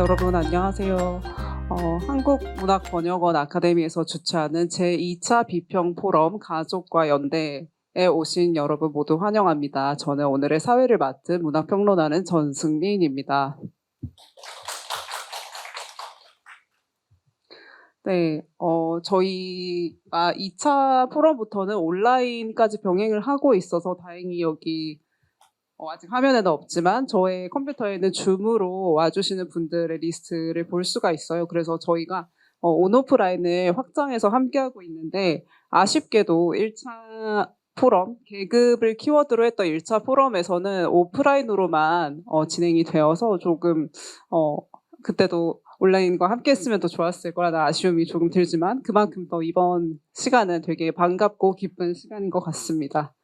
여러분 안녕하세요. 한국문학번역원 아카데미에서 주최하는 제2차 비평 포럼 가족과 연대에 오신 여러분 모두 환영합니다. 저는 오늘의 사회를 맡은 문학평론가는 전승민입니다. 네, 저희가 2차 포럼부터는 온라인까지 병행을 하고 있어서 다행히 여기 아직 화면에는 없지만 저의 컴퓨터에는 줌으로 와주시는 분들의 리스트를 볼 수가 있어요. 그래서 저희가 온오프라인을 확장해서 함께하고 있는데 아쉽게도 1차 포럼, 계급을 키워드로 했던 1차 포럼에서는 오프라인으로만 진행이 되어서 조금 그때도 온라인과 함께 했으면 더 좋았을 거라는 아쉬움이 조금 들지만 그만큼 더 이번 시간은 되게 반갑고 기쁜 시간인 것 같습니다.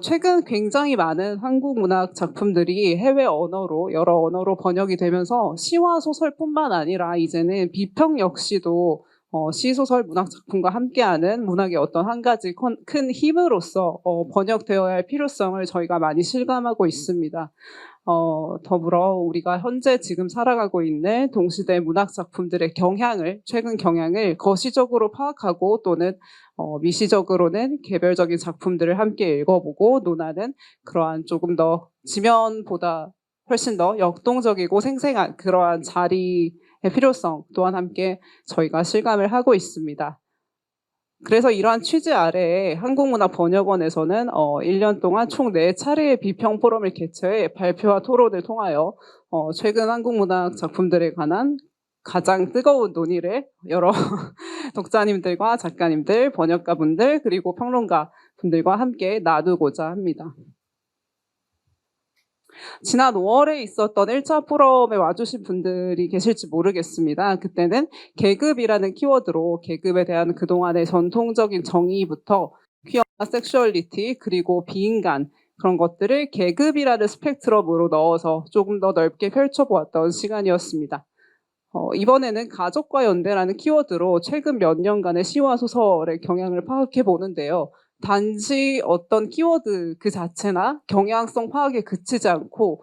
최근 굉장히 많은 한국 문학 작품들이 해외 언어로, 여러 언어로 번역이 되면서 시와 소설뿐만 아니라 이제는 비평 역시도 시, 소설, 문학 작품과 함께하는 문학의 어떤 한 가지 큰 힘으로서 번역되어야 할 필요성을 저희가 많이 실감하고 있습니다. 더불어 우리가 현재 지금 살아가고 있는 동시대 문학 작품들의 최근 경향을 거시적으로 파악하고 또는 미시적으로는 개별적인 작품들을 함께 읽어보고 논하는 그러한 조금 더 지면보다 훨씬 더 역동적이고 생생한 그러한 자리의 필요성 또한 함께 저희가 실감을 하고 있습니다. 그래서 이러한 취지 아래에 한국문학번역원에서는 1년 동안 총 4차례의 비평 포럼을 개최해 발표와 토론을 통하여 최근 한국문학 작품들에 관한 가장 뜨거운 논의를 여러 독자님들과 작가님들, 번역가분들, 그리고 평론가분들과 함께 나누고자 합니다. 지난 5월에 있었던 1차 포럼에 와주신 분들이 계실지 모르겠습니다. 그때는 계급이라는 키워드로 계급에 대한 그동안의 전통적인 정의부터 퀴어나 섹슈얼리티 그리고 비인간 그런 것들을 계급이라는 스펙트럼으로 넣어서 조금 더 넓게 펼쳐보았던 시간이었습니다. 이번에는 가족과 연대라는 키워드로 최근 몇 년간의 시와 소설의 경향을 파악해 보는데요. 단지 어떤 키워드 그 자체나 경향성 파악에 그치지 않고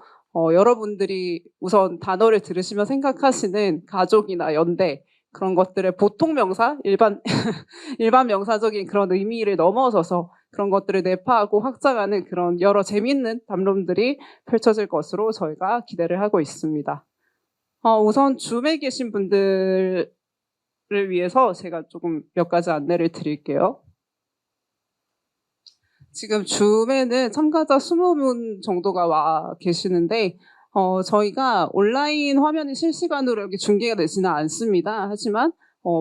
여러분들이 우선 단어를 들으시면 생각하시는 가족이나 연대 그런 것들의 보통 명사, 일반 명사적인 그런 의미를 넘어서서 그런 것들을 내파하고 확장하는 그런 여러 재미있는 담론들이 펼쳐질 것으로 저희가 기대를 하고 있습니다. 우선 줌에 계신 분들을 위해서 제가 조금 몇 가지 안내를 드릴게요. 지금 줌에는 참가자 20분 정도가 와 계시는데 저희가 온라인 화면이 실시간으로 여기 중계가 되지는 않습니다. 하지만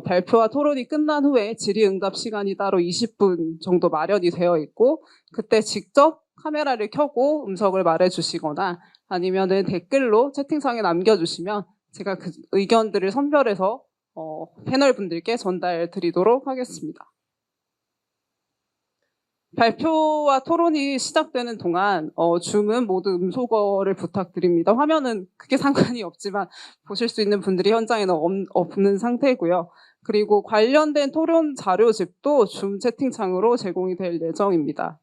발표와 토론이 끝난 후에 질의응답 시간이 따로 20분 정도 마련이 되어 있고 그때 직접 카메라를 켜고 음성을 말해주시거나 아니면은 댓글로 채팅창에 남겨주시면 제가 그 의견들을 선별해서 패널 분들께 전달 드리도록 하겠습니다. 발표와 토론이 시작되는 동안 줌은 모두 음소거를 부탁드립니다. 화면은 크게 상관이 없지만 보실 수 있는 분들이 현장에는 없는 상태고요. 그리고 관련된 토론 자료집도 줌 채팅창으로 제공이 될 예정입니다.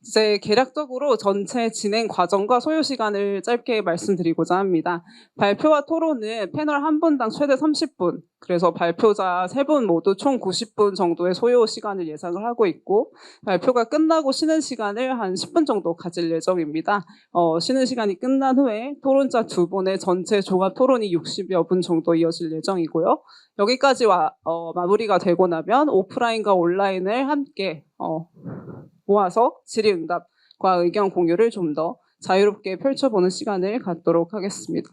이제 개략적으로 전체 진행 과정과 소요 시간을 짧게 말씀드리고자 합니다. 발표와 토론은 패널 한 분당 최대 30분, 그래서 발표자 3분 모두 총 90분 정도의 소요 시간을 예상을 하고 있고 발표가 끝나고 쉬는 시간을 한 10분 정도 가질 예정입니다. 쉬는 시간이 끝난 후에 토론자 2분의 전체 종합 토론이 60여 분 정도 이어질 예정이고요. 여기까지 마무리가 되고 나면 오프라인과 온라인을 함께 모아서 질의응답과 의견 공유를 좀 더 자유롭게 펼쳐보는 시간을 갖도록 하겠습니다.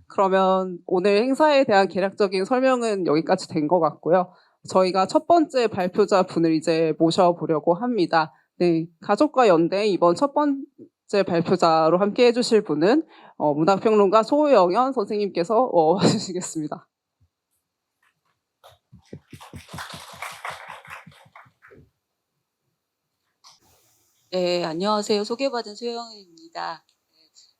그러면 오늘 행사에 대한 개략적인 설명은 여기까지 된 것 같고요. 저희가 첫 번째 발표자 분을 이제 모셔보려고 합니다. 네, 가족과 연대 이번 첫 번째 발표자로 함께 해주실 분은 문학평론가 소영연 선생님께서 와주시겠습니다. 네, 안녕하세요. 소개받은 소영은입니다.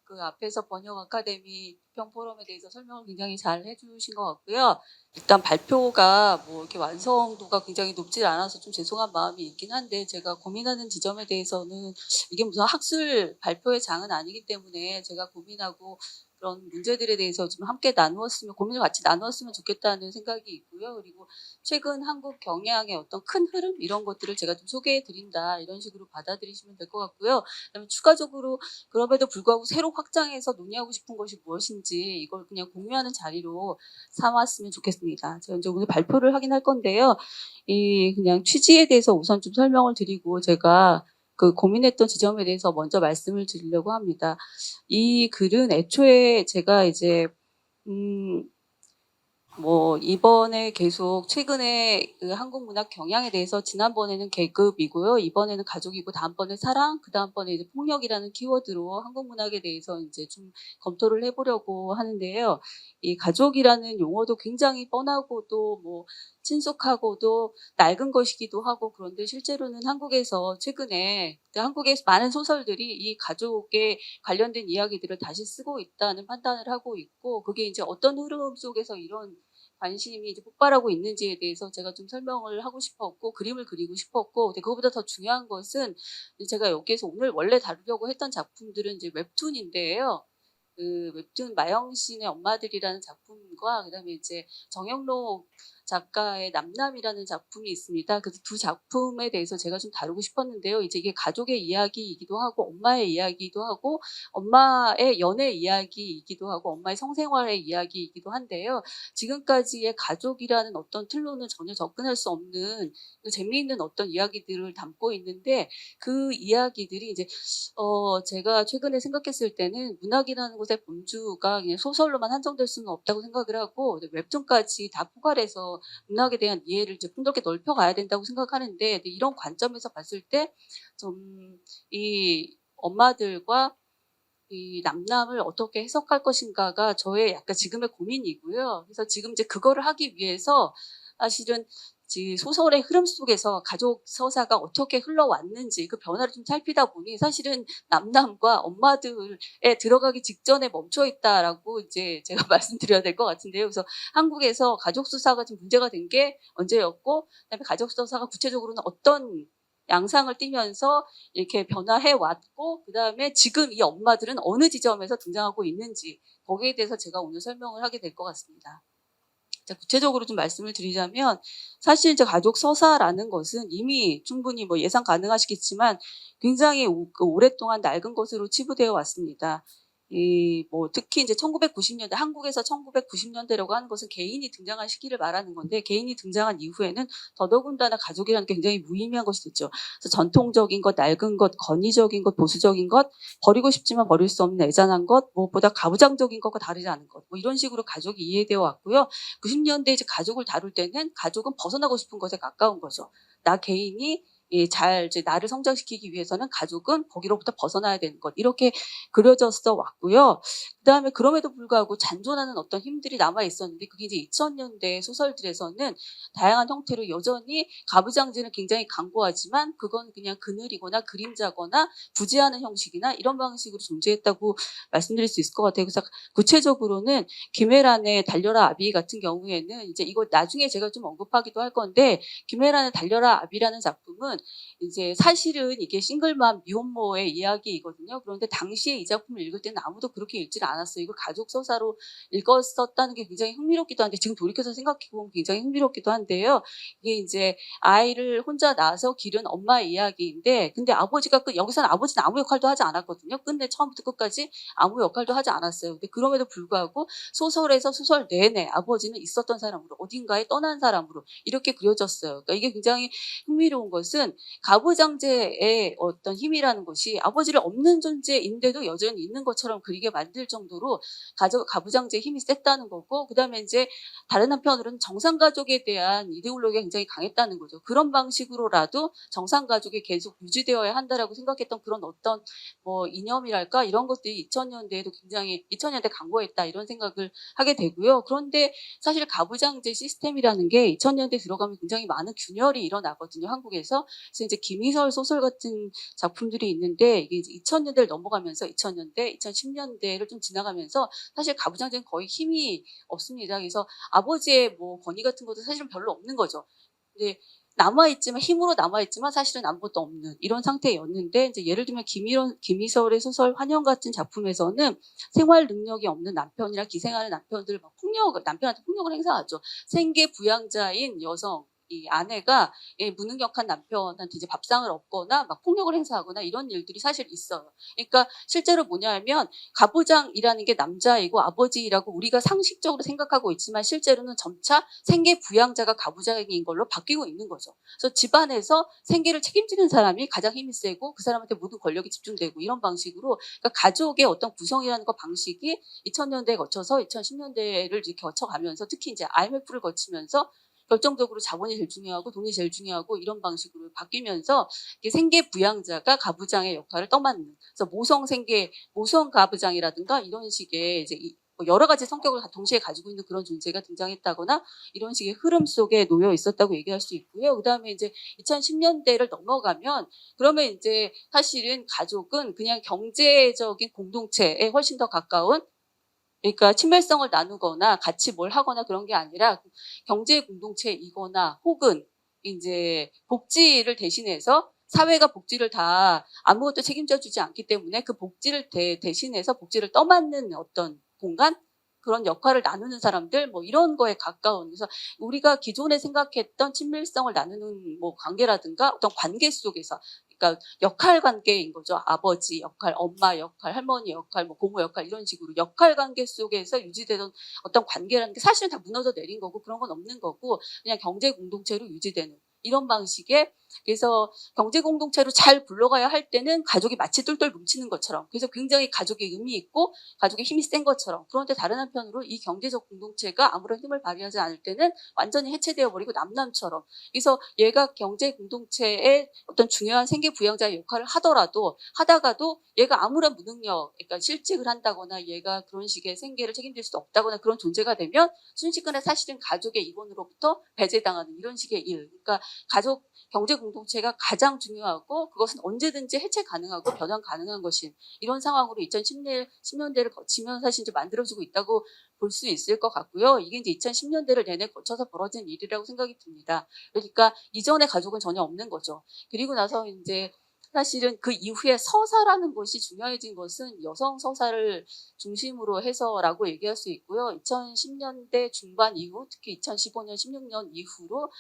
그 앞에서 번역 아카데미 비평 포럼에 대해서 설명을 굉장히 잘 해주신 것 같고요. 일단 발표가 뭐 이렇게 완성도가 굉장히 높지 않아서 좀 죄송한 마음이 있긴 한데, 제가 고민하는 지점에 대해서는 이게 무슨 학술 발표의 장은 아니기 때문에 제가 고민하고 그런 문제들에 대해서 좀 함께 나누었으면, 고민을 같이 나누었으면 좋겠다는 생각이 있고요. 그리고 최근 한국 경향의 어떤 큰 흐름 이런 것들을 제가 좀 소개해 드린다, 이런 식으로 받아들이시면 될 것 같고요. 그다음에 추가적으로 그럼에도 불구하고 새로 확장해서 논의하고 싶은 것이 무엇인지 이걸 그냥 공유하는 자리로 삼았으면 좋겠습니다. 제가 이제 오늘 발표를 하긴 할 건데요. 이 그냥 취지에 대해서 우선 좀 설명을 드리고, 제가 그 고민했던 지점에 대해서 먼저 말씀을 드리려고 합니다. 이 글은 애초에 제가 이제 뭐 이번에 계속 최근에 그 한국 문학 경향에 대해서, 지난번에는 계급이고요, 이번에는 가족이고, 다음번에 사랑, 그 다음번에 이제 폭력이라는 키워드로 한국 문학에 대해서 이제 좀 검토를 해보려고 하는데요. 이 가족이라는 용어도 굉장히 뻔하고도 뭐 친숙하고도 낡은 것이기도 하고, 그런데 실제로는 한국에서 최근에 한국의 많은 소설들이 이 가족에 관련된 이야기들을 다시 쓰고 있다는 판단을 하고 있고, 그게 이제 어떤 흐름 속에서 이런 관심이 이제 폭발하고 있는지에 대해서 제가 좀 설명을 하고 싶었고, 그림을 그리고 싶었고, 근데 그거보다 더 중요한 것은 제가 여기에서 오늘 원래 다루려고 했던 작품들은 이제 웹툰인데요. 그 웹툰 마영신의 엄마들이라는 작품과, 그다음에 이제 정영록 작가의 남남이라는 작품이 있습니다. 그래서 두 작품에 대해서 제가 좀 다루고 싶었는데요. 이제 이게 가족의 이야기이기도 하고, 엄마의 이야기이기도 하고, 엄마의 연애 이야기이기도 하고, 엄마의 성생활의 이야기이기도 한데요. 지금까지의 가족이라는 어떤 틀로는 전혀 접근할 수 없는 재미있는 어떤 이야기들을 담고 있는데, 그 이야기들이 이제 제가 최근에 생각했을 때는 문학이라는 곳의 본주가 그냥 소설로만 한정될 수는 없다고 생각을 하고, 웹툰까지 다 포괄해서 문학에 대한 이해를 이제 풍족하게 넓혀가야 된다고 생각하는데, 이런 관점에서 봤을 때 좀 이 엄마들과 이 남남을 어떻게 해석할 것인가가 저의 약간 지금의 고민이고요. 그래서 지금 이제 그거를 하기 위해서 사실은 소설의 흐름 속에서 가족 서사가 어떻게 흘러왔는지 그 변화를 좀 살피다 보니, 사실은 남남과 엄마들에 들어가기 직전에 멈춰 있다라고 이제 제가 말씀드려야 될 것 같은데요. 그래서 한국에서 가족 수사가 좀 문제가 된 게 언제였고, 그다음에 가족 서사가 구체적으로는 어떤 양상을 띠면서 이렇게 변화해 왔고, 그다음에 지금 이 엄마들은 어느 지점에서 등장하고 있는지, 거기에 대해서 제가 오늘 설명을 하게 될 것 같습니다. 자, 구체적으로 좀 말씀을 드리자면, 사실 이제 가족 서사라는 것은 이미 충분히 뭐 예상 가능하시겠지만 굉장히 오랫동안 낡은 것으로 치부되어 왔습니다. 뭐 특히 이제 1990년대, 한국에서 1990년대라고 하는 것은 개인이 등장한 시기를 말하는 건데, 개인이 등장한 이후에는 더더군다나 가족이라는 게 굉장히 무의미한 것이 됐죠. 그래서 전통적인 것, 낡은 것, 권위적인 것, 보수적인 것, 버리고 싶지만 버릴 수 없는 애잔한 것, 무엇보다 가부장적인 것과 다르지 않은 것, 뭐 이런 식으로 가족이 이해되어 왔고요. 90년대 이제 가족을 다룰 때는 가족은 벗어나고 싶은 것에 가까운 거죠. 나 개인이 잘 이제 나를 성장시키기 위해서는 가족은 거기로부터 벗어나야 되는 것, 이렇게 그려졌어 왔고요. 그다음에 그럼에도 불구하고 잔존하는 어떤 힘들이 남아 있었는데, 그게 이제 2000년대 소설들에서는 다양한 형태로 여전히 가부장제는 굉장히 강조하지만, 그건 그냥 그늘이거나 그림자거나 부재하는 형식이나 이런 방식으로 존재했다고 말씀드릴 수 있을 것 같아요. 그래서 구체적으로는 김혜란의 달려라 아비 같은 경우에는, 이제 이거 나중에 제가 좀 언급하기도 할 건데, 김혜란의 달려라 아비라는 작품은 이제 사실은 이게 싱글맘 미혼모의 이야기이거든요. 그런데 당시에 이 작품을 읽을 때는 아무도 그렇게 읽지를 않았어요. 이걸 가족 서사로 읽었었다는 게 굉장히 흥미롭기도 한데, 지금 돌이켜서 생각해보면 굉장히 흥미롭기도 한데요. 이게 이제 아이를 혼자 낳아서 기른 엄마의 이야기인데, 근데 아버지가 여기서는 아버지는 아무 역할도 하지 않았거든요. 끝내 처음부터 끝까지 아무 역할도 하지 않았어요. 근데 그럼에도 불구하고 소설에서 소설 내내 아버지는 있었던 사람으로, 어딘가에 떠난 사람으로 이렇게 그려졌어요. 그러니까 이게 굉장히 흥미로운 것은, 가부장제의 어떤 힘이라는 것이 아버지를 없는 존재인데도 여전히 있는 것처럼 그리게 만들 정도로 가부장제의 힘이 셌다는 거고, 그다음에 이제 다른 한편으로는 정상가족에 대한 이데올로기가 굉장히 강했다는 거죠. 그런 방식으로라도 정상가족이 계속 유지되어야 한다라고 생각했던 그런 어떤 뭐 이념이랄까, 이런 것들이 2000년대에도 굉장히 2000년대 강구했다, 이런 생각을 하게 되고요. 그런데 사실 가부장제 시스템이라는 게 2000년대 들어가면 굉장히 많은 균열이 일어나거든요, 한국에서. 그래서 이제 김희설 소설 같은 작품들이 있는데 이게 이제 2000년대를 넘어가면서 2000년대, 2010년대를 좀 지나가면서 사실 가부장제는 거의 힘이 없습니다. 그래서 아버지의 뭐 권위 같은 것도 사실은 별로 없는 거죠. 근데 남아있지만 힘으로 남아있지만 사실은 아무것도 없는 이런 상태였는데 이제 예를 들면 김희설의 소설 환영 같은 작품에서는 생활 능력이 없는 남편이랑 기생하는 남편들 막 남편한테 폭력을 행사하죠. 생계 부양자인 여성 이 아내가 무능력한 남편한테 이제 밥상을 엎거나 막 폭력을 행사하거나 이런 일들이 사실 있어요. 그러니까 실제로 뭐냐면 가부장이라는 게 남자이고 아버지라고 우리가 상식적으로 생각하고 있지만 실제로는 점차 생계 부양자가 가부장인 걸로 바뀌고 있는 거죠. 그래서 집안에서 생계를 책임지는 사람이 가장 힘이 세고 그 사람한테 모든 권력이 집중되고 이런 방식으로 그러니까 가족의 어떤 구성이라는 거 방식이 2000년대에 거쳐서 2010년대를 이렇게 거쳐가면서 특히 이제 IMF를 거치면서 결정적으로 자본이 제일 중요하고 돈이 제일 중요하고 이런 방식으로 바뀌면서 생계 부양자가 가부장의 역할을 떠맡는 그래서 모성 가부장이라든가 이런 식의 이제 뭐 여러 가지 성격을 동시에 가지고 있는 그런 존재가 등장했다거나 이런 식의 흐름 속에 놓여 있었다고 얘기할 수 있고요. 그다음에 이제 2010년대를 넘어가면 그러면 이제 사실은 가족은 그냥 경제적인 공동체에 훨씬 더 가까운 그러니까 친밀성을 나누거나 같이 뭘 하거나 그런 게 아니라 경제 공동체이거나 혹은 이제 복지를 대신해서 사회가 복지를 다 아무것도 책임져 주지 않기 때문에 그 복지를 대신해서 복지를 떠맡는 어떤 공간 그런 역할을 나누는 사람들 뭐 이런 거에 가까운 그래서 우리가 기존에 생각했던 친밀성을 나누는 뭐 관계라든가 어떤 관계 속에서 그러니까 역할 관계인 거죠. 아버지 역할, 엄마 역할, 할머니 역할, 뭐 고모 역할 이런 식으로 역할 관계 속에서 유지되던 어떤 관계라는 게 사실은 다 무너져 내린 거고 그런 건 없는 거고 그냥 경제 공동체로 유지되는 이런 방식의 그래서 경제 공동체로 잘 굴러가야 할 때는 가족이 마치 똘똘 뭉치는 것처럼 그래서 굉장히 가족의 의미 있고 가족의 힘이 센 것처럼 그런데 다른 한편으로 이 경제적 공동체가 아무런 힘을 발휘하지 않을 때는 완전히 해체되어 버리고 남남처럼 그래서 얘가 경제 공동체의 어떤 중요한 생계 부양자의 역할을 하다가도 얘가 아무런 무능력 그러니까 실직을 한다거나 얘가 그런 식의 생계를 책임질 수 없다거나 그런 존재가 되면 순식간에 사실은 가족의 입원으로부터 배제당하는 이런 식의 일 그러니까 가족 경제 공동체가 가장 중요하고 그것은 언제든지 해체 가능하고 변환 가능한 것인 이런 상황으로 2010년대를 거치면 사실 이제 만들어지고 있다고 볼 수 있을 것 같고요. 이게 이제 2010년대를 내내 거쳐서 벌어진 일이라고 생각이 듭니다. 그러니까 이전의 가족은 전혀 없는 거죠. 그리고 나서 이제 사실은 그 이후에 서사라는 것이 중요해진 것은 여성 서사를 중심으로 해서라고 얘기할 수 있고요. 2010년대 중반 이후 특히 2015년, 16년 이후로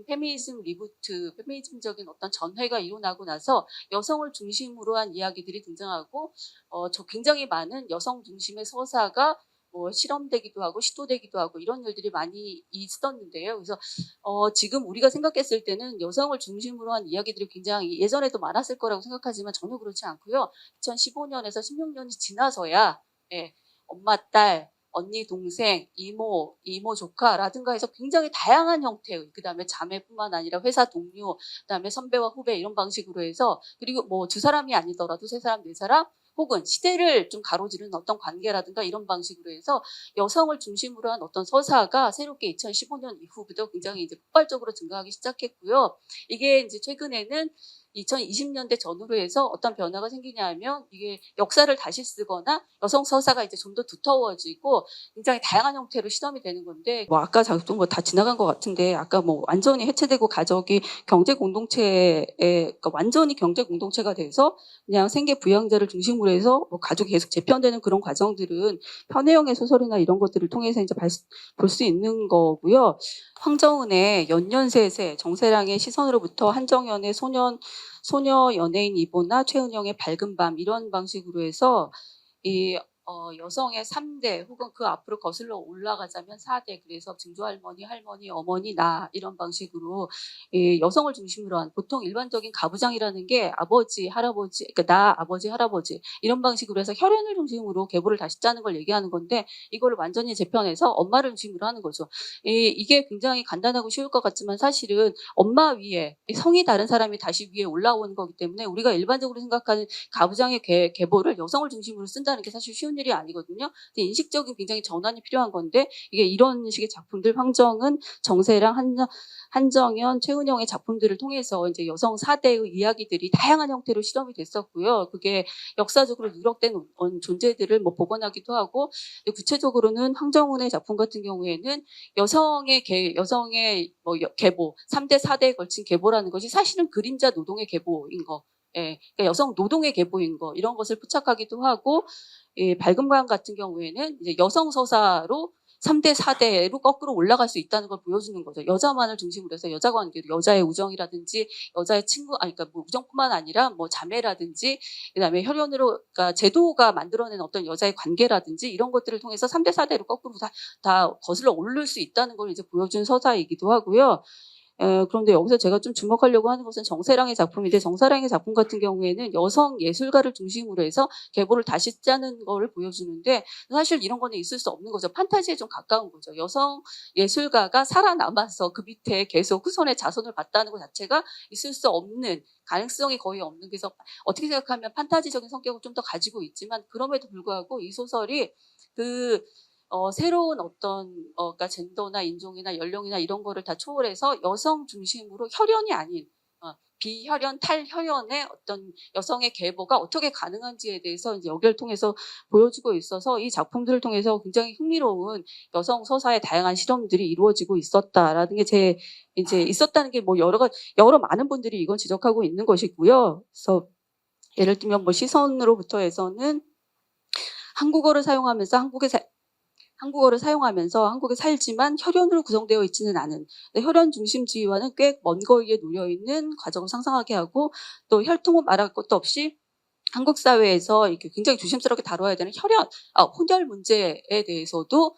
페미니즘 리부트, 페미니즘적인 어떤 전회가 일어나고 나서 여성을 중심으로 한 이야기들이 등장하고 저 굉장히 많은 여성 중심의 서사가 뭐 실험되기도 하고 시도되기도 하고 이런 일들이 많이 있었는데요. 그래서 지금 우리가 생각했을 때는 여성을 중심으로 한 이야기들이 굉장히 예전에도 많았을 거라고 생각하지만 전혀 그렇지 않고요. 2015년에서 16년이 지나서야 예, 엄마, 딸, 언니, 동생, 이모 조카라든가 해서 굉장히 다양한 형태의 그다음에 자매뿐만 아니라 회사 동료, 그다음에 선배와 후배 이런 방식으로 해서 그리고 뭐 두 사람이 아니더라도 세 사람, 네 사람 혹은 시대를 좀 가로지르는 어떤 관계라든가 이런 방식으로 해서 여성을 중심으로 한 어떤 서사가 새롭게 2015년 이후부터 굉장히 이제 폭발적으로 증가하기 시작했고요. 이게 이제 최근에는 2020년대 전후로 해서 어떤 변화가 생기냐 하면 이게 역사를 다시 쓰거나 여성 서사가 이제 좀 더 두터워지고 굉장히 다양한 형태로 실험이 되는 건데 뭐 아까 작품 뭐다 지나간 것 같은데 아까 뭐 완전히 해체되고 가족이 경제 공동체에 그러니까 완전히 경제 공동체가 돼서 그냥 생계 부양자를 중심으로 해서 뭐 가족이 계속 재편되는 그런 과정들은 편혜영의 소설이나 이런 것들을 통해서 이제 볼 수 있는 거고요. 황정은의 연년세세, 정세랑의 시선으로부터 한정연의 소녀 연예인 이보나 최은영의 밝은 밤 이런 방식으로 해서 이 여성의 3대 혹은 그 앞으로 거슬러 올라가자면 4대 그래서 증조할머니, 할머니, 어머니, 나 이런 방식으로 이 여성을 중심으로 한 보통 일반적인 가부장이라는 게 아버지, 할아버지, 그러니까 나, 아버지, 할아버지 이런 방식으로 해서 혈연을 중심으로 계보를 다시 짜는 걸 얘기하는 건데 이거를 완전히 재편해서 엄마를 중심으로 하는 거죠. 이게 굉장히 간단하고 쉬울 것 같지만 사실은 엄마 위에 성이 다른 사람이 다시 위에 올라오는 거기 때문에 우리가 일반적으로 생각하는 가부장의 계보를 여성을 중심으로 쓴다는 게 사실 쉬운 일이 아니거든요. 근데 인식적인 굉장히 전환이 필요한 건데 이게 이런 식의 작품들 황정은, 정세랑 한정연, 최은영의 작품들을 통해서 이제 여성 4대의 이야기들이 다양한 형태로 실험이 됐었고요. 그게 역사적으로 누락된 존재들을 뭐 복원하기도 하고 구체적으로는 황정은의 작품 같은 경우에는 여성의 뭐 계보, 3대, 4대에 걸친 계보라는 것이 사실은 그림자 노동의 계보인 거. 예, 그러니까 여성 노동의 계보인 거 이런 것을 포착하기도 하고 밝음강 같은 경우에는 이제 여성 서사로 3대, 4대로 거꾸로 올라갈 수 있다는 걸 보여주는 거죠. 여자만을 중심으로 해서 여자 관계도 여자의 우정이라든지 여자의 친구, 그러니까 뭐 우정뿐만 아니라 뭐 자매라든지 그다음에 혈연으로, 그러니까 제도가 만들어낸 어떤 여자의 관계라든지 이런 것들을 통해서 3대, 4대로 거꾸로 다 거슬러 오를 수 있다는 걸 이제 보여준 서사이기도 하고요. 그런데 여기서 제가 좀 주목하려고 하는 것은 정세랑의 작품인데 정사랑의 작품 같은 경우에는 여성 예술가를 중심으로 해서 계보를 다시 짜는 거를 보여주는데 사실 이런 거는 있을 수 없는 거죠. 판타지에 좀 가까운 거죠. 여성 예술가가 살아남아서 그 밑에 계속 후손의 자손을 봤다는 것 자체가 있을 수 없는, 가능성이 거의 없는, 그래서 어떻게 생각하면 판타지적인 성격을 좀 더 가지고 있지만 그럼에도 불구하고 이 소설이 새로운 어떤 그러니까 젠더나 인종이나 연령이나 이런 거를 다 초월해서 여성 중심으로 혈연이 아닌 비혈연, 탈혈연의 어떤 여성의 계보가 어떻게 가능한지에 대해서 이제 여기를 통해서 보여주고 있어서 이 작품들을 통해서 굉장히 흥미로운 여성 서사의 다양한 실험들이 이루어지고 있었다라는 게 이제 있었다는 게 뭐 여러 많은 분들이 이건 지적하고 있는 것이고요. 그래서 예를 들면 뭐 시선으로부터 해서는 한국어를 사용하면서 한국에 살지만 혈연으로 구성되어 있지는 않은, 혈연 중심주의와는 꽤 먼 거리에 놓여 있는 과정을 상상하게 하고 또 혈통은 말할 것도 없이 한국 사회에서 이렇게 굉장히 조심스럽게 다뤄야 되는 혼혈 문제에 대해서도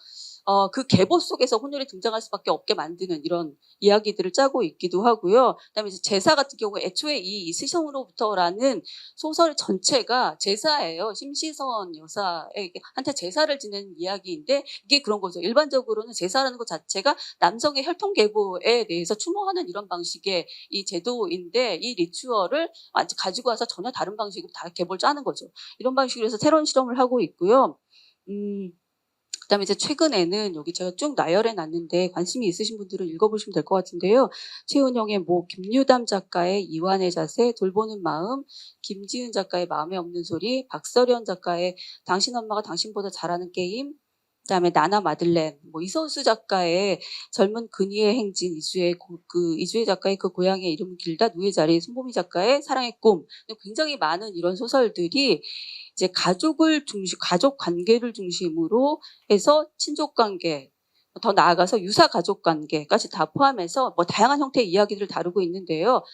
그 계보 속에서 혼혈이 등장할 수밖에 없게 만드는 이런 이야기들을 짜고 있기도 하고요. 그다음에 이제 제사 같은 경우에 애초에 이 스시성으로부터라는 소설 전체가 제사예요. 심시선 여사한테 제사를 지내는 이야기인데 이게 그런 거죠. 일반적으로는 제사라는 것 자체가 남성의 혈통 계보에 대해서 추모하는 이런 방식의 이 제도인데 이 리추얼을 가지고 와서 전혀 다른 방식으로 다 계보를 짜는 거죠. 이런 방식으로 해서 새로운 실험을 하고 있고요. 그다음에 이제 최근에는 여기 제가 쭉 나열해 놨는데 관심이 있으신 분들은 읽어보시면 될 것 같은데요. 최은영의 김유담 작가의 이완의 자세, 돌보는 마음, 김지은 작가의 마음에 없는 소리, 박서련 작가의 당신 엄마가 당신보다 잘하는 게임, 그다음에 나나 마들렌, 이선수 작가의 젊은 근위의 행진, 이주혜 작가의 그 고향의 이름은 길다, 누의 자리, 손보미 작가의 사랑의 꿈, 굉장히 많은 이런 소설들이 이제 가족 관계를 중심으로 해서 친족 관계, 더 나아가서 유사 가족 관계까지 다 포함해서 다양한 형태의 이야기들을 다루고 있는데요.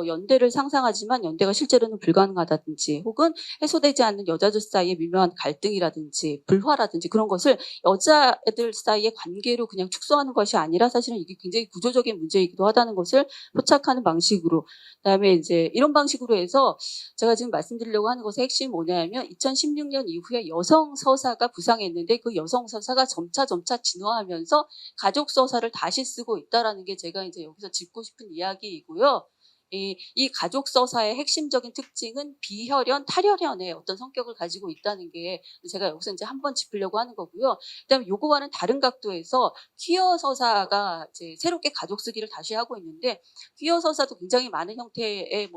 연대를 상상하지만 연대가 실제로는 불가능하다든지 혹은 해소되지 않는 여자들 사이의 미묘한 갈등이라든지 불화라든지 그런 것을 여자애들 사이의 관계로 그냥 축소하는 것이 아니라 사실은 이게 굉장히 구조적인 문제이기도 하다는 것을 포착하는 방식으로, 그다음에 이제 이런 방식으로 해서 제가 지금 말씀드리려고 하는 것의 핵심이 뭐냐면 2016년 이후에 여성 서사가 부상했는데 그 여성 서사가 점차 진화하면서 가족 서사를 다시 쓰고 있다라는 게 제가 이제 여기서 짚고 싶은 이야기이고요. 이 가족 서사의 핵심적인 특징은 비혈연, 탈혈연의 어떤 성격을 가지고 있다는 게 제가 여기서 이제 한번 짚으려고 하는 거고요. 그다음에 요거와는 다른 각도에서 퀴어 서사가 이제 새롭게 가족 쓰기를 다시 하고 있는데 퀴어 서사도 굉장히 많은 형태의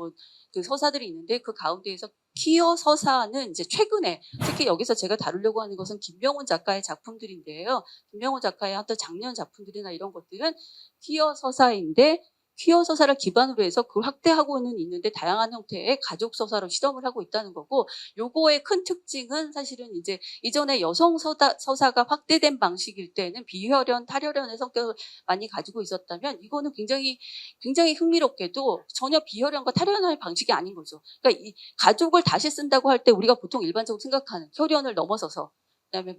그 서사들이 있는데 그 가운데에서 퀴어 서사는 이제 최근에 특히 여기서 제가 다루려고 하는 것은 김명훈 작가의 작품들인데요. 김명훈 작가의 어떤 작년 작품들이나 이런 것들은 퀴어 서사인데 퀴어 서사를 기반으로 해서 그걸 확대하고는 있는데 다양한 형태의 가족 서사로 실험을 하고 있다는 거고, 요거의 큰 특징은 사실은 이제 이전에 여성 서사가 확대된 방식일 때는 비혈연, 탈혈연의 성격을 많이 가지고 있었다면 이거는 굉장히 흥미롭게도 전혀 비혈연과 탈혈연의 방식이 아닌 거죠. 그러니까 이 가족을 다시 쓴다고 할 때 우리가 보통 일반적으로 생각하는 혈연을 넘어서서 그다음에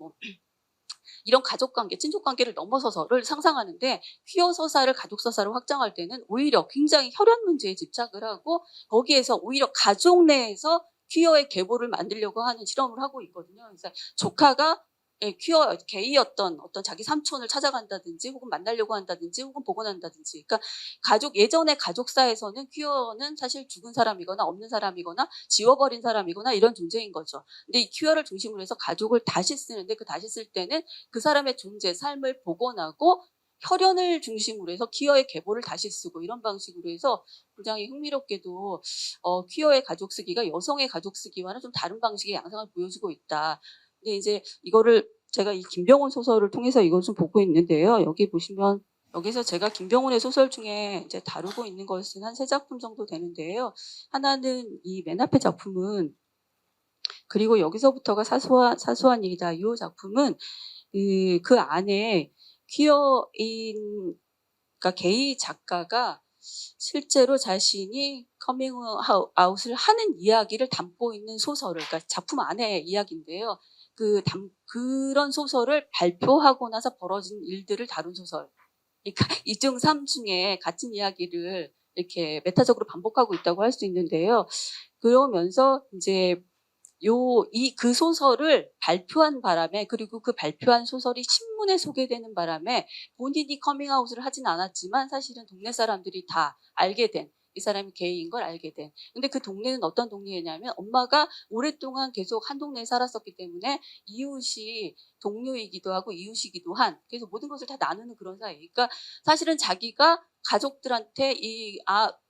이런 가족관계, 친족관계를 넘어서서를 상상하는데 퀴어 서사를 가족 서사로 확장할 때는 오히려 굉장히 혈연 문제에 집착을 하고 거기에서 오히려 가족 내에서 퀴어의 계보를 만들려고 하는 실험을 하고 있거든요. 그래서 조카가 예, 퀴어 게이였던 어떤 자기 삼촌을 찾아간다든지 혹은 만나려고 한다든지 혹은 복원한다든지. 그러니까 예전의 가족사에서는 퀴어는 사실 죽은 사람이거나 없는 사람이거나 지워버린 사람이거나 이런 존재인 거죠. 근데 이 퀴어를 중심으로 해서 가족을 다시 쓰는데 그 다시 쓸 때는 그 사람의 존재, 삶을 복원하고 혈연을 중심으로 해서 퀴어의 계보를 다시 쓰고 이런 방식으로 해서 굉장히 흥미롭게도 퀴어의 가족 쓰기가 여성의 가족 쓰기와는 좀 다른 방식의 양상을 보여주고 있다. 근데 이제 이거를 제가 이 김병훈 소설을 통해서 이걸 좀 보고 있는데요. 여기 보시면 여기서 제가 김병훈의 소설 중에 이제 다루고 있는 것은 한 3작품 정도 되는데요. 하나는 이 맨 앞에 작품은 그리고 여기서부터가 사소한 일이다. 이 작품은 그 안에 퀴어인 그러니까 게이 작가가 실제로 자신이 커밍아웃을 하는 이야기를 담고 있는 소설을 그러니까 작품 안의 이야기인데요. 그런 소설을 발표하고 나서 벌어진 일들을 다룬 소설. 그러니까 이중 삼중에 같은 이야기를 이렇게 메타적으로 반복하고 있다고 할 수 있는데요. 그러면서 이제 그 소설을 발표한 바람에 그리고 그 발표한 소설이 신문에 소개되는 바람에 본인이 커밍아웃을 하진 않았지만 사실은 동네 사람들이 다 알게 된 이 사람이 게이인 걸 알게 된. 근데 그 동네는 어떤 동네냐면 엄마가 오랫동안 계속 한 동네에 살았었기 때문에 이웃이 동료이기도 하고 이웃이기도 한 그래서 모든 것을 다 나누는 그런 사이. 그러니까 사실은 자기가 가족들한테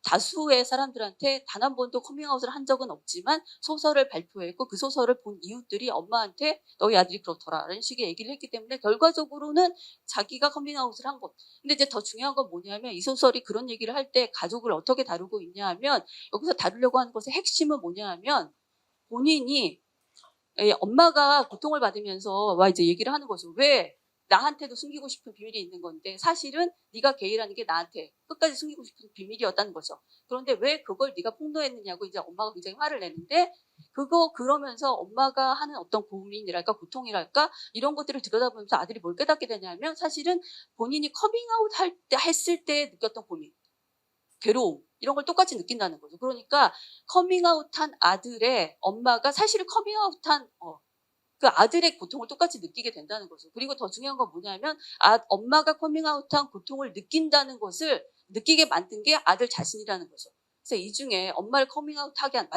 다수의 사람들한테 단 한 번도 커밍아웃을 한 적은 없지만 소설을 발표했고 그 소설을 본 이웃들이 엄마한테 너희 아들이 그렇더라 라는 식의 얘기를 했기 때문에 결과적으로는 자기가 커밍아웃을 한 것. 근데 이제 더 중요한 건 뭐냐면 이 소설이 그런 얘기를 할 때 가족을 어떻게 다루고 있냐 하면 여기서 다루려고 하는 것의 핵심은 뭐냐 하면 본인이 엄마가 고통을 받으면서 와 이제 얘기를 하는 거죠. 왜 나한테도 숨기고 싶은 비밀이 있는 건데 사실은 네가 게이라는 게 나한테 끝까지 숨기고 싶은 비밀이었다는 거죠. 그런데 왜 그걸 네가 폭로했느냐고 이제 엄마가 굉장히 화를 내는데 그러면서 엄마가 하는 어떤 고민이랄까 고통이랄까 이런 것들을 들여다보면서 아들이 뭘 깨닫게 되냐면 사실은 본인이 커밍아웃 했을 때 느꼈던 고민, 괴로움 이런 걸 똑같이 느낀다는 거죠. 그러니까 커밍아웃한 아들의 엄마가 사실은 커밍아웃한 그 아들의 고통을 똑같이 느끼게 된다는 거죠. 그리고 더 중요한 건 뭐냐면 엄마가 커밍아웃한 고통을 느낀다는 것을 느끼게 만든 게 아들 자신이라는 거죠. 그래서 이 중에 엄마를 커밍아웃하게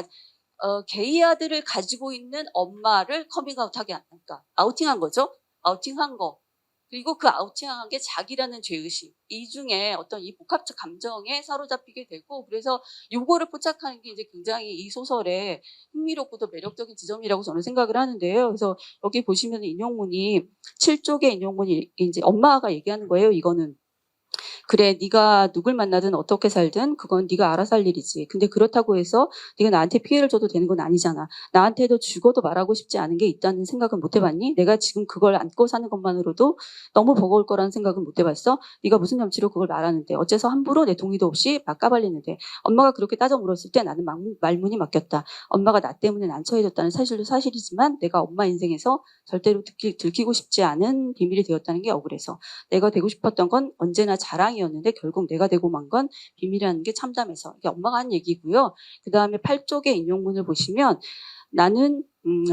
게이 아들을 가지고 있는 엄마를 커밍아웃하게 한 그러니까 아우팅한 거죠. 아우팅한 거. 그리고 그 아우팅한 게 자기라는 죄의식. 이 중에 어떤 이 복합적 감정에 사로잡히게 되고 그래서 요거를 포착하는 게 이제 굉장히 이 소설의 흥미롭고도 매력적인 지점이라고 저는 생각을 하는데요. 그래서 여기 보시면 인용문이 7쪽의 인용문이 이제 엄마가 얘기하는 거예요. 이거는. 그래, 네가 누굴 만나든 어떻게 살든 그건 네가 알아서 할 일이지. 근데 그렇다고 해서 네가 나한테 피해를 줘도 되는 건 아니잖아. 나한테도 죽어도 말하고 싶지 않은 게 있다는 생각은 못 해봤니? 내가 지금 그걸 안고 사는 것만으로도 너무 버거울 거라는 생각은 못 해봤어? 네가 무슨 염치로 그걸 말하는데 어째서 함부로 내 동의도 없이 막 까발리는데 엄마가 그렇게 따져 물었을 때 나는 말문이 막혔다. 엄마가 나 때문에 난처해졌다는 사실도 사실이지만 내가 엄마 인생에서 절대로 들키고 싶지 않은 비밀이 되었다는 게 억울해서 내가 되고 싶었던 건 언제나 자랑이었는데 결국 내가 되고 만 건 비밀이라는 게 참담해서 이게 엄마가 한 얘기고요. 그다음에 8쪽의 인용문을 보시면 나는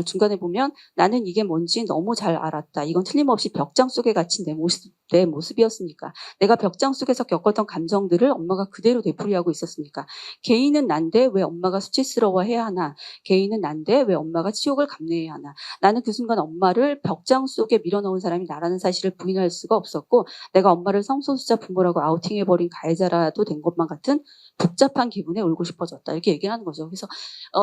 중간에 보면 나는 이게 뭔지 너무 잘 알았다. 이건 틀림없이 벽장 속에 갇힌 내 모습이었으니까. 내가 벽장 속에서 겪었던 감정들을 엄마가 그대로 되풀이하고 있었으니까. 개인은 난데 왜 엄마가 수치스러워해야 하나. 개인은 난데 왜 엄마가 치욕을 감내해야 하나. 나는 그 순간 엄마를 벽장 속에 밀어넣은 사람이 나라는 사실을 부인할 수가 없었고 내가 엄마를 성소수자 부모라고 아우팅해버린 가해자라도 된 것만 같은 복잡한 기분에 울고 싶어졌다. 이렇게 얘기를 하는 거죠. 그래서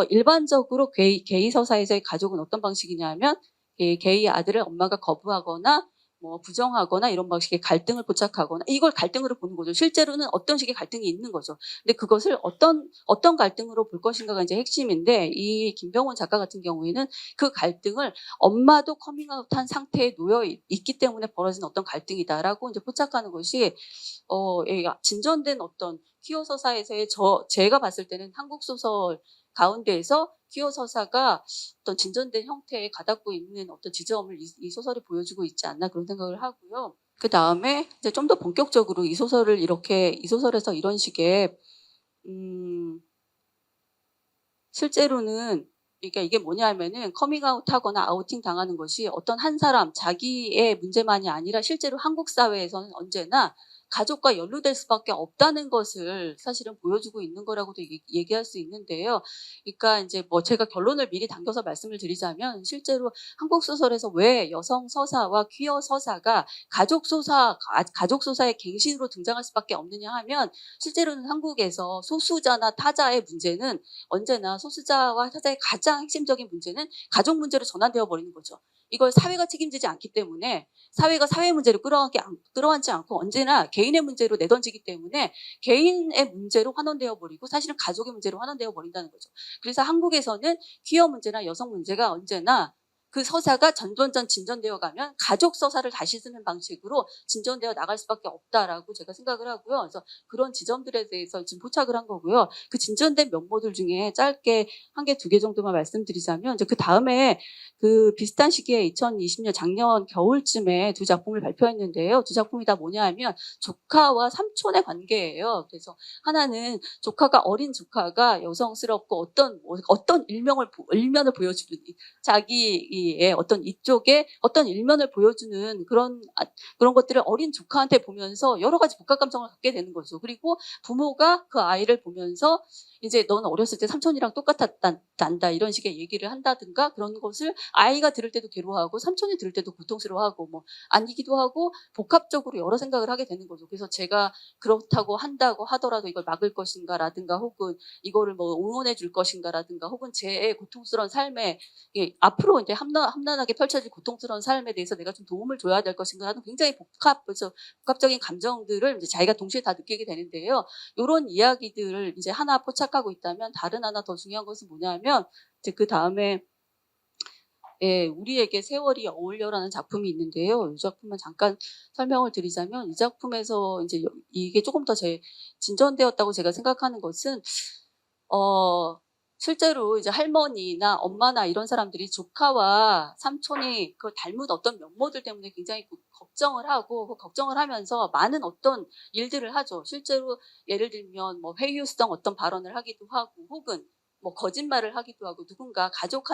일반적으로 게이 서사에서의 가족은 어떤 방식이냐면 게이 아들을 엄마가 거부하거나 뭐 부정하거나 이런 방식의 갈등을 포착하거나 이걸 갈등으로 보는 거죠. 실제로는 어떤 식의 갈등이 있는 거죠. 근데 그것을 어떤 갈등으로 볼 것인가가 이제 핵심인데 이 김병원 작가 같은 경우에는 그 갈등을 엄마도 커밍아웃한 상태에 놓여 있기 때문에 벌어진 어떤 갈등이다라고 이제 포착하는 것이 진전된 어떤 퀴어 서사에서의 제가 봤을 때는 한국 소설 가운데에서 퀴어 서사가 어떤 진전된 형태에 가닿고 있는 어떤 지점을 이 소설이 보여주고 있지 않나 그런 생각을 하고요. 그 다음에 이제 좀 더 본격적으로 이 소설에서 이런 식의 실제로는 그러니까 이게 뭐냐면은 커밍아웃하거나 아우팅 당하는 것이 어떤 한 사람 자기의 문제만이 아니라 실제로 한국 사회에서는 언제나 가족과 연루될 수밖에 없다는 것을 사실은 보여주고 있는 거라고도 얘기할 수 있는데요. 그러니까 이제 뭐 제가 결론을 미리 당겨서 말씀을 드리자면 실제로 한국 소설에서 왜 여성 서사와 퀴어 서사가 가족 소사의 갱신으로 등장할 수밖에 없느냐 하면 실제로는 한국에서 소수자나 타자의 문제는 언제나 소수자와 타자의 가장 핵심적인 문제는 가족 문제로 전환되어 버리는 거죠. 이걸 사회가 책임지지 않기 때문에 사회가 사회 문제를 끌어안지 않고 언제나 개인의 문제로 내던지기 때문에 개인의 문제로 환원되어 버리고 사실은 가족의 문제로 환원되어 버린다는 거죠. 그래서 한국에서는 퀴어 문제나 여성 문제가 언제나 그 서사가 전전전 진전되어 가면 가족 서사를 다시 쓰는 방식으로 진전되어 나갈 수밖에 없다라고 제가 생각을 하고요. 그래서 그런 지점들에 대해서 지금 포착을 한 거고요. 그 진전된 면모들 중에 짧게 한 개, 두 개 정도만 말씀드리자면 이제 그 다음에 그 비슷한 시기에 2020년 작년 겨울쯤에 두 작품을 발표했는데요. 두 작품이 다 뭐냐 하면 조카와 삼촌의 관계예요. 그래서 하나는 어린 조카가 여성스럽고 어떤 일면을 보여주는 자기의 어떤 이쪽에 어떤 일면을 보여주는 그런 것들을 어린 조카한테 보면서 여러 가지 복합 감정을 갖게 되는 거죠. 그리고 부모가 그 아이를 보면서 이제 넌 어렸을 때 삼촌이랑 똑같았단다 이런 식의 얘기를 한다든가 그런 것을 아이가 들을 때도 괴로워하고 삼촌이 들을 때도 고통스러워하고 뭐 아니기도 하고 복합적으로 여러 생각을 하게 되는 거죠. 그래서 제가 그렇다고 한다고 하더라도 이걸 막을 것인가라든가 혹은 이거를 뭐 응원해 줄 것인가라든가 혹은 제 고통스러운 삶에 앞으로 이제 험난하게 펼쳐질 고통스러운 삶에 대해서 내가 좀 도움을 줘야 될 것인가 하는 굉장히 복합적인 감정들을 이제 자기가 동시에 다 느끼게 되는데요. 요런 이야기들을 이제 하나 포착하고 있다면 다른 하나 더 중요한 것은 뭐냐면 이제 그다음에 우리에게 세월이 어울려라는 작품이 있는데요. 이 작품만 잠깐 설명을 드리자면 이 작품에서 이제 이게 조금 더 진전되었다고 제가 생각하는 것은 실제로 이제 할머니나 엄마나 이런 사람들이 조카와 삼촌이 그 닮은 어떤 면모들 때문에 굉장히 걱정을 하고 그 걱정을 하면서 많은 어떤 일들을 하죠. 실제로 예를 들면 뭐 회유성 어떤 발언을 하기도 하고 혹은 뭐 거짓말을 하기도 하고 누군가 가족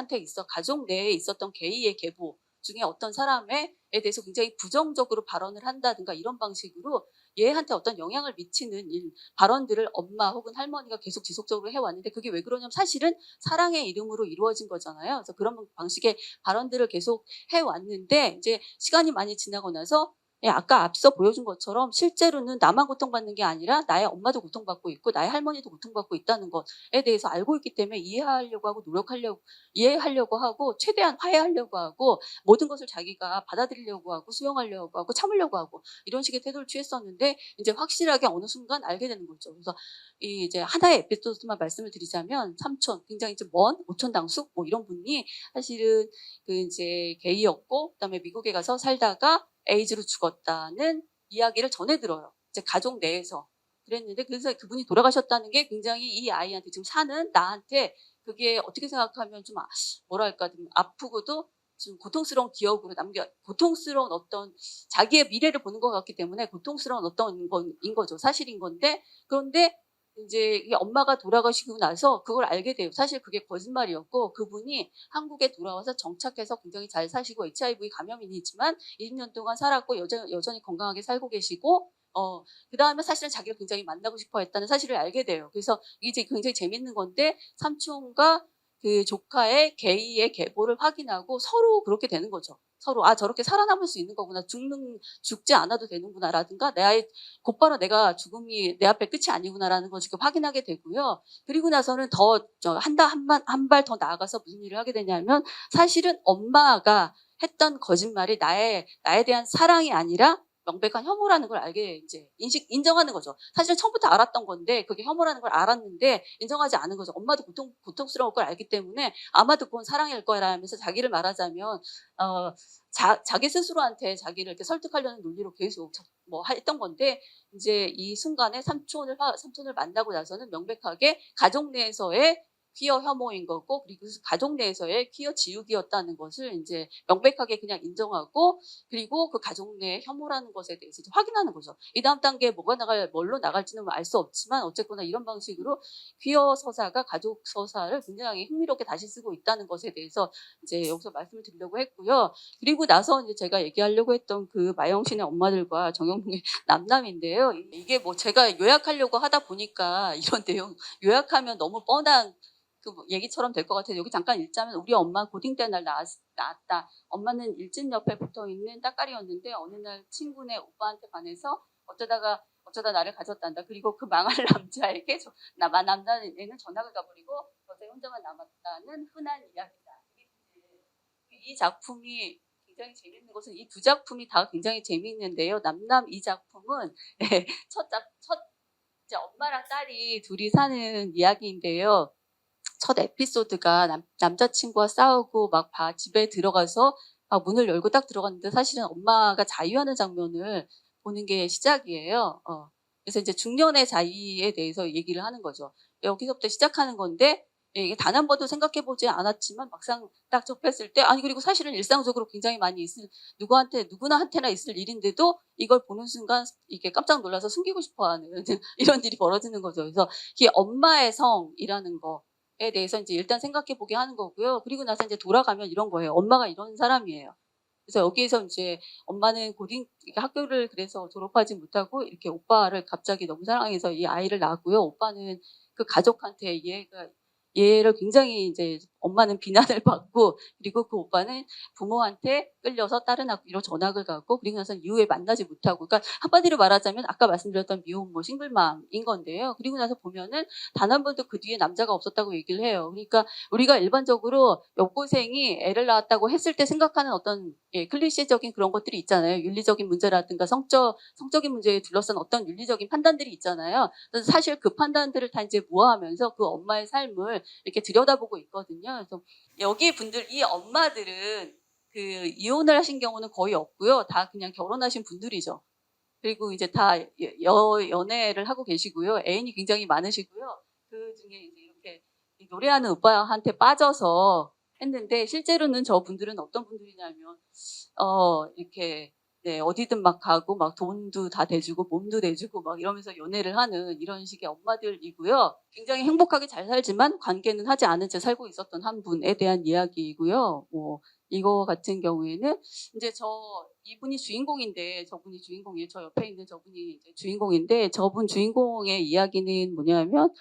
내에 있었던 계의의 계보 중에 어떤 사람에 대해서 굉장히 부정적으로 발언을 한다든가 이런 방식으로 얘한테 어떤 영향을 미치는 발언들을 엄마 혹은 할머니가 계속 지속적으로 해왔는데 그게 왜 그러냐면 사실은 사랑의 이름으로 이루어진 거잖아요. 그래서 그런 방식의 발언들을 계속 해왔는데 이제 시간이 많이 지나고 나서 아까 앞서 보여준 것처럼 실제로는 나만 고통받는 게 아니라 나의 엄마도 고통받고 있고 나의 할머니도 고통받고 있다는 것에 대해서 알고 있기 때문에 이해하려고 하고 이해하려고 하고 최대한 화해하려고 하고 모든 것을 자기가 받아들이려고 하고 수용하려고 하고 참으려고 하고 이런 식의 태도를 취했었는데 이제 확실하게 어느 순간 알게 되는 거죠. 그래서 이제 하나의 에피소드만 말씀을 드리자면 삼촌 굉장히 좀 먼 오촌 당숙 뭐 이런 분이 사실은 그 이제 게이였고 그다음에 미국에 가서 살다가 에이즈로 죽었다는 이야기를 전해 들어요. 이제 가족 내에서 그랬는데 그래서 그분이 돌아가셨다는 게 굉장히 이 아이한테 지금 사는 나한테 그게 어떻게 생각하면 좀 뭐랄까 좀 아프고도 좀 고통스러운 기억으로 고통스러운 어떤 자기의 미래를 보는 것 같기 때문에 고통스러운 어떤 건인 거죠. 사실인 건데 그런데 이제 이게 엄마가 돌아가시고 나서 그걸 알게 돼요. 사실 그게 거짓말이었고 그분이 한국에 돌아와서 정착해서 굉장히 잘 사시고 HIV 감염인이지만 20년 동안 살았고 여전히 건강하게 살고 계시고 그다음에 사실은 자기가 굉장히 만나고 싶어 했다는 사실을 알게 돼요. 그래서 이제 굉장히 재밌는 건데 삼촌과 그 조카의 게이의 계보를 확인하고 서로 그렇게 되는 거죠. 서로 저렇게 살아남을 수 있는 거구나. 죽지 않아도 되는구나라든가 곧바로 내가 죽음이 내 앞에 끝이 아니구나라는 걸 지금 확인하게 되고요. 그리고 나서는 한 발 더 나아가서 무슨 일을 하게 되냐면 사실은 엄마가 했던 거짓말이 나에 대한 사랑이 아니라 명백한 혐오라는 걸 알게 이제 인정하는 거죠. 사실은 처음부터 알았던 건데 그게 혐오라는 걸 알았는데 인정하지 않은 거죠. 엄마도 고통스러울 걸 알기 때문에 아마도 그건 사랑일 거라면서 자기를 말하자면 자기 스스로한테 자기를 이렇게 설득하려는 논리로 계속 뭐 했던 건데 이제 이 순간에 삼촌을 만나고 나서는 명백하게 가족 내에서의 퀴어 혐오인 거고, 그리고 가족 내에서의 퀴어 지우기였다는 것을 이제 명백하게 그냥 인정하고, 그리고 그 가족 내 혐오라는 것에 대해서 이제 확인하는 거죠. 이 다음 단계에 뭘로 나갈지는 알 수 없지만 어쨌거나 이런 방식으로 퀴어 서사가 가족 서사를 굉장히 흥미롭게 다시 쓰고 있다는 것에 대해서 이제 여기서 말씀을 드리려고 했고요. 그리고 나서 이제 제가 얘기하려고 했던 그 마영신의 엄마들과 정영봉의 남남인데요. 이게 뭐 제가 요약하려고 하다 보니까 이런 내용 요약하면 너무 뻔한 그 얘기처럼 될 것 같아요. 여기 잠깐 읽자면, 우리 엄마 고딩 때 날 낳았다. 엄마는 일진 옆에 붙어 있는 따까리였는데 어느 날 친구네 오빠한테 반해서 어쩌다 나를 가졌단다. 그리고 그 망할 남자에게 남자애는 전학을 가버리고 여자 혼자만 남았다는 흔한 이야기다. 이 작품이 굉장히 재밌는 것은 이 두 작품이 다 굉장히 재미있는데요. 남남 이 작품은 첫 이제 엄마랑 딸이 둘이 사는 이야기인데요. 첫 에피소드가 남자친구와 싸우고 막 집에 들어가서 막 문을 열고 딱 들어갔는데 사실은 엄마가 자위하는 장면을 보는 게 시작이에요. 그래서 이제 중년의 자위에 대해서 얘기를 하는 거죠. 여기서부터 시작하는 건데, 이게 단 한 번도 생각해 보지 않았지만 막상 딱 접했을 때, 아니, 그리고 사실은 일상적으로 굉장히 많이 누구나한테나 있을 일인데도 이걸 보는 순간 이게 깜짝 놀라서 숨기고 싶어 하는 이런 일이 벌어지는 거죠. 그래서 이게 엄마의 성이라는 거에 대해서 이제 일단 생각해 보게 하는 거고요. 그리고 나서 이제 돌아가면 이런 거예요. 엄마가 이런 사람이에요. 그래서 여기에서 이제 엄마는 학교를 그래서 졸업하지 못하고 이렇게 오빠를 갑자기 너무 사랑해서 이 아이를 낳았고요. 오빠는 그 가족한테 얘를 굉장히 이제 엄마는 비난을 받고, 그리고 그 오빠는 부모한테 끌려서 다른 학교로 전학을 가고, 그리고 나서 이후에 만나지 못하고, 그러니까 한마디로 말하자면 아까 말씀드렸던 미혼모 싱글맘인 건데요. 그리고 나서 보면은 단 한 번도 그 뒤에 남자가 없었다고 얘기를 해요. 그러니까 우리가 일반적으로 여고생이 애를 낳았다고 했을 때 생각하는 어떤 클리셰적인 그런 것들이 있잖아요. 윤리적인 문제라든가 성적인 문제에 둘러싼 어떤 윤리적인 판단들이 있잖아요. 그래서 사실 그 판단들을 다 이제 모아하면서 그 엄마의 삶을 이렇게 들여다보고 있거든요. 그래서 여기 이 엄마들은 그 이혼을 하신 경우는 거의 없고요. 다 그냥 결혼하신 분들이죠. 그리고 이제 다 연애를 하고 계시고요. 애인이 굉장히 많으시고요. 그 중에 이제 이렇게 노래하는 오빠한테 빠져서 했는데, 실제로는 저 분들은 어떤 분들이냐면, 이렇게, 네, 어디든 막 가고, 막 돈도 다 대주고, 몸도 대주고, 막 이러면서 연애를 하는 이런 식의 엄마들이고요. 굉장히 행복하게 잘 살지만 관계는 하지 않은 채 살고 있었던 한 분에 대한 이야기이고요. 이거 같은 경우에는 이제 이분이 주인공인데, 저분이 주인공이에요. 저 옆에 있는 저분이 이제 주인공인데, 저분 주인공의 이야기는 뭐냐면,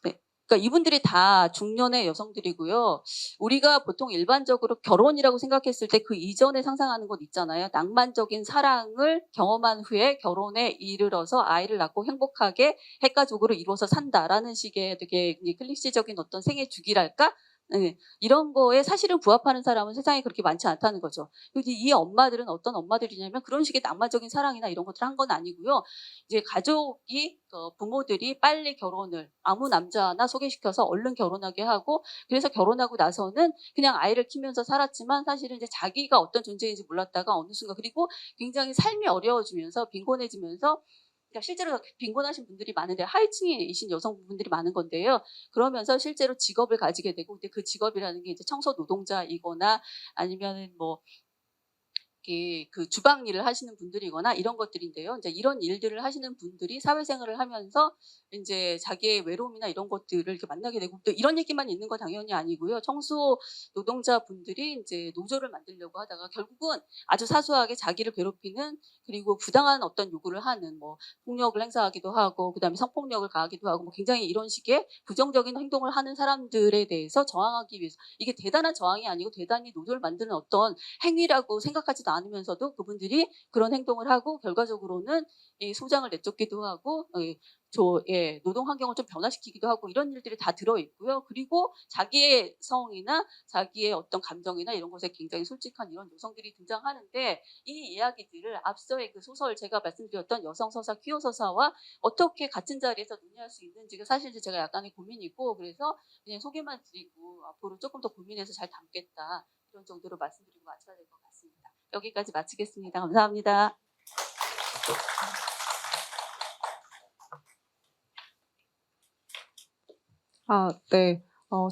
네. 그러니까 이분들이 다 중년의 여성들이고요. 우리가 보통 일반적으로 결혼이라고 생각했을 때 그 이전에 상상하는 것 있잖아요. 낭만적인 사랑을 경험한 후에 결혼에 이르러서 아이를 낳고 행복하게 핵가족으로 이루어서 산다라는 식의 되게 클리셰적인 어떤 생애 주기랄까? 네, 이런 거에 사실은 부합하는 사람은 세상에 그렇게 많지 않다는 거죠. 그리고 이 엄마들은 어떤 엄마들이냐면 그런 식의 낭만적인 사랑이나 이런 것들을 한 건 아니고요. 이제 부모들이 빨리 결혼을 아무 남자나 소개시켜서 얼른 결혼하게 하고, 그래서 결혼하고 나서는 그냥 아이를 키우면서 살았지만 사실은 이제 자기가 어떤 존재인지 몰랐다가 어느 순간, 그리고 굉장히 삶이 어려워지면서 빈곤해지면서, 그러니까 실제로 빈곤하신 분들이 많은데 하위층이신 여성분들이 많은 건데요. 그러면서 실제로 직업을 가지게 되고, 근데 그 직업이라는 게 이제 청소 노동자이거나 아니면은 그 주방 일을 하시는 분들이거나 이런 것들인데요. 이제 이런 일들을 하시는 분들이 사회생활을 하면서 이제 자기의 외로움이나 이런 것들을 이렇게 만나게 되고, 또 이런 얘기만 있는 건 당연히 아니고요. 청소 노동자분들이 이제 노조를 만들려고 하다가 결국은 아주 사소하게 자기를 괴롭히는, 그리고 부당한 어떤 요구를 하는, 폭력을 행사하기도 하고 그다음에 성폭력을 가하기도 하고 굉장히 이런 식의 부정적인 행동을 하는 사람들에 대해서 저항하기 위해서, 이게 대단한 저항이 아니고 대단히 노조를 만드는 어떤 행위라고 생각하지도 않으면서도 그분들이 그런 행동을 하고 결과적으로는 이 소장을 내쫓기도 하고 노동 환경을 좀 변화시키기도 하고 이런 일들이 다 들어있고요. 그리고 자기의 성이나 자기의 어떤 감정이나 이런 것에 굉장히 솔직한 이런 여성들이 등장하는데, 이 이야기들을 앞서의 그 소설, 제가 말씀드렸던 여성 서사, 퀴어 서사와 어떻게 같은 자리에서 논의할 수 있는지가 사실 제가 약간의 고민이고, 그래서 그냥 소개만 드리고 앞으로 조금 더 고민해서 잘 담겠다, 이런 정도로 말씀드리고 마쳐야 될 것 같습니다. 여기까지 마치겠습니다. 감사합니다. 네.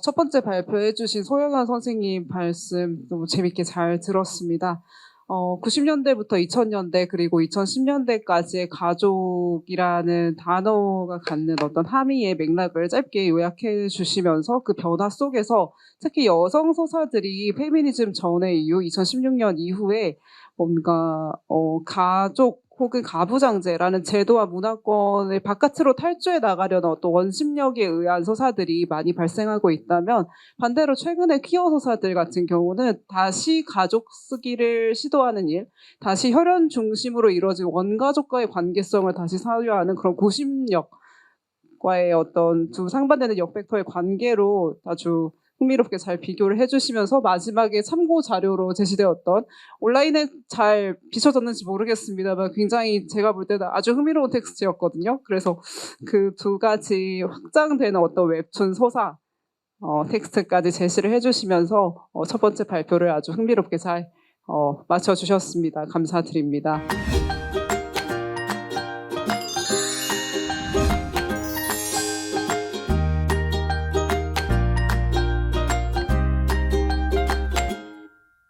첫 번째 발표해 주신 소영한 선생님 말씀 너무 재밌게 잘 들었습니다. 90년대부터 2000년대 그리고 2010년대까지의 가족이라는 단어가 갖는 어떤 함의의 맥락을 짧게 요약해 주시면서 그 변화 속에서 특히 여성 서사들이 페미니즘 전의 이후 2016년 이후에 뭔가 가족 혹은 가부장제라는 제도와 문화권을 바깥으로 탈주해 나가려는 어떤 원심력에 의한 서사들이 많이 발생하고 있다면 반대로 최근에 퀴어 서사들 같은 경우는 다시 가족 쓰기를 시도하는 일, 다시 혈연 중심으로 이루어진 원가족과의 관계성을 다시 사유하는 그런 고심력과의 어떤 두 상반되는 역벡터의 관계로 아주 흥미롭게 잘 비교를 해주시면서 마지막에 참고 자료로 제시되었던 온라인에 잘 비춰졌는지 모르겠습니다만 굉장히 제가 볼 때는 아주 흥미로운 텍스트였거든요. 그래서 그 두 가지 확장되는 어떤 웹툰 서사 텍스트까지 제시를 해주시면서 첫 번째 발표를 아주 흥미롭게 잘 맞춰주셨습니다. 감사드립니다.